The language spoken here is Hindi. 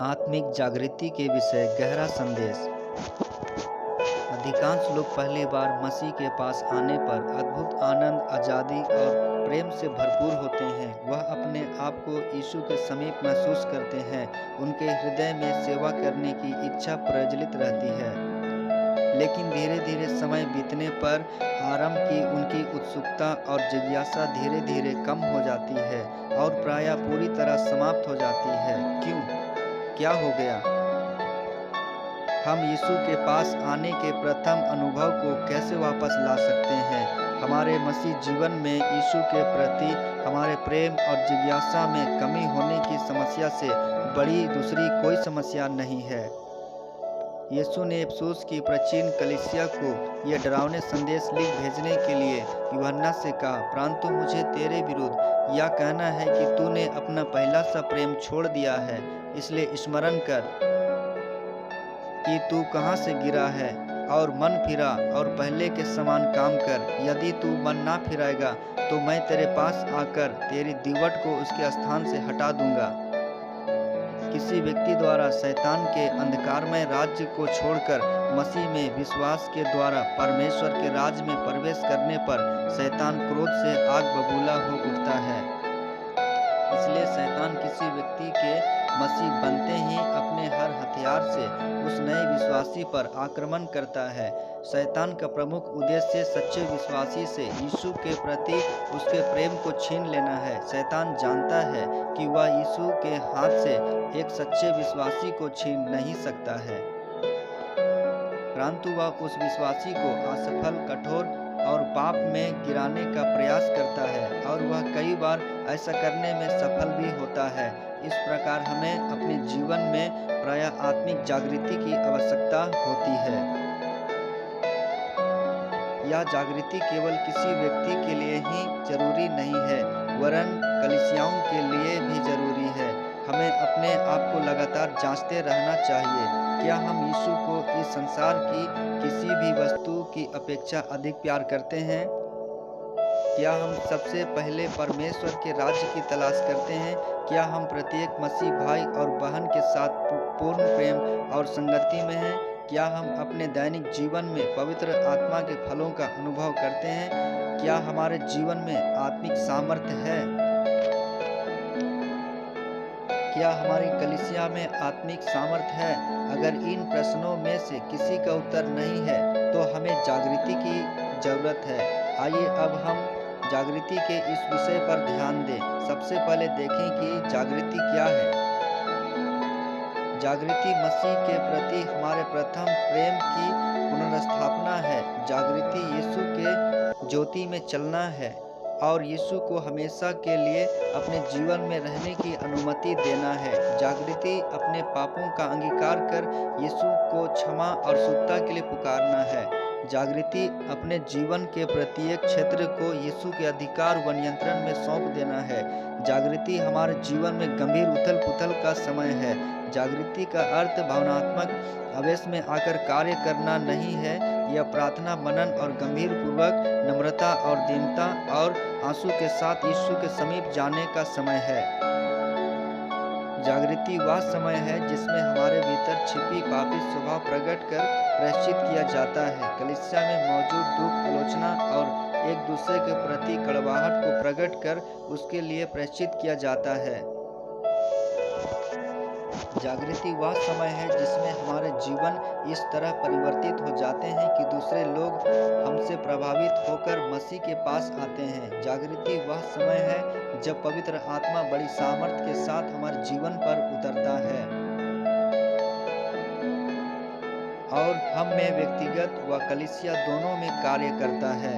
आत्मिक जागृति के विषय गहरा संदेश। अधिकांश लोग पहली बार मसीह के पास आने पर अद्भुत आनंद, आज़ादी और प्रेम से भरपूर होते हैं। वह अपने आप को यीशु के समीप महसूस करते हैं। उनके हृदय में सेवा करने की इच्छा प्रज्वलित रहती है। लेकिन धीरे धीरे समय बीतने पर आरंभ की उनकी उत्सुकता और जिज्ञासा धीरे धीरे कम हो जाती है और प्रायः पूरी तरह समाप्त हो जाती है। क्यों? क्या हो गया? हम यीशु के पास आने के प्रथम अनुभव को कैसे वापस ला सकते हैं? हमारे मसीह जीवन में यीशु के प्रति हमारे प्रेम और जिज्ञासा में कमी होने की समस्या से बड़ी दूसरी कोई समस्या नहीं है। यीशु ने इफिसुस की प्राचीन कलीसिया को यह डरावने संदेश लिख भेजने के लिए यूहन्ना से कहा, परंतु मुझे तेरे विरुद्ध यह कहना है कि तूने अपना पहला सा प्रेम छोड़ दिया है। इसलिए स्मरण कर कि तू कहाँ से गिरा है और मन फिरा और पहले के समान काम कर। यदि तू मन ना फिराएगा तो मैं तेरे पास आकर तेरी दीवट को उसके स्थान से हटा दूंगा। किसी व्यक्ति द्वारा शैतान के अंधकारमय राज्य को छोड़कर मसीह में विश्वास के द्वारा परमेश्वर के राज्य में प्रवेश करने पर शैतान क्रोध से आग बबूला हो उठता है। इसलिए शैतान किसी व्यक्ति के मसीह बनते ही अपने हर हथियार से उस नए विश्वासी पर आक्रमण करता है। शैतान का प्रमुख उद्देश्य सच्चे विश्वासी से यीशु के प्रति उसके प्रेम को छीन लेना है। शैतान जानता है कि वह यीशु के हाथ से एक सच्चे विश्वासी को छीन नहीं सकता है, परंतु वह उस विश्वासी को असफल, कठोर और पाप में गिराने का प्रयास करता है और वह कई बार ऐसा करने में सफल भी होता है। इस प्रकार हमें अपने जीवन में प्रायः आत्मिक जागृति की आवश्यकता होती है। यह जागृति केवल किसी व्यक्ति के लिए ही जरूरी नहीं है, वरन कलीसियाओं के लिए भी जरूरी है। हमें अपने आप को लगातार जांचते रहना चाहिए। क्या हम यीशु को इस संसार की किसी भी वस्तु की अपेक्षा अधिक प्यार करते हैं? क्या हम सबसे पहले परमेश्वर के राज्य की तलाश करते हैं? क्या हम प्रत्येक मसीह भाई और बहन के साथ पूर्ण प्रेम और संगति में हैं? क्या हम अपने दैनिक जीवन में पवित्र आत्मा के फलों का अनुभव करते हैं? क्या हमारे जीवन में आत्मिक सामर्थ्य है? क्या हमारी कलीसिया में आत्मिक सामर्थ्य है? अगर इन प्रश्नों में से किसी का उत्तर नहीं है तो हमें जागृति की जरूरत है। आइए अब हम जागृति के इस विषय पर ध्यान दें। सबसे पहले देखें कि जागृति क्या है। जागृति मसीह के प्रति हमारे प्रथम प्रेम की पुनर्स्थापना है। जागृति यीशु के ज्योति में चलना है और यीशु को हमेशा के लिए अपने जीवन में रहने की अनुमति देना है। जागृति अपने पापों का अंगीकार कर यीशु को क्षमा और शुद्धता के लिए पुकारना है। जागृति अपने जीवन के प्रत्येक क्षेत्र को यीशु के अधिकार व नियंत्रण में सौंप देना है। जागृति हमारे जीवन में गंभीर उथल पुथल का समय है। जागृति का अर्थ भावनात्मक आवेश में आकर कार्य करना नहीं है। यह प्रार्थना, मनन और गंभीर पूर्वक नम्रता और दीनता और आंसू के साथ यीशु के समीप जाने का समय है। जागृति वह समय है जिसमें हमारे भीतर छिपी पापी स्वभाव प्रकट कर प्रायश्चित किया जाता है। कलीसिया में मौजूद दुख, आलोचना और एक दूसरे के प्रति कड़वाहट को प्रकट कर उसके लिए प्रायश्चित किया जाता है। जागृति वह समय है जिसमें हमारे जीवन इस तरह परिवर्तित हो जाते हैं कि दूसरे लोग हमसे प्रभावित होकर मसीह के पास आते हैं। जागृति वह समय है जब पवित्र आत्मा बड़ी सामर्थ्य के साथ हमारे जीवन पर उतरता है और हम में व्यक्तिगत व कलीसिया दोनों में कार्य करता है।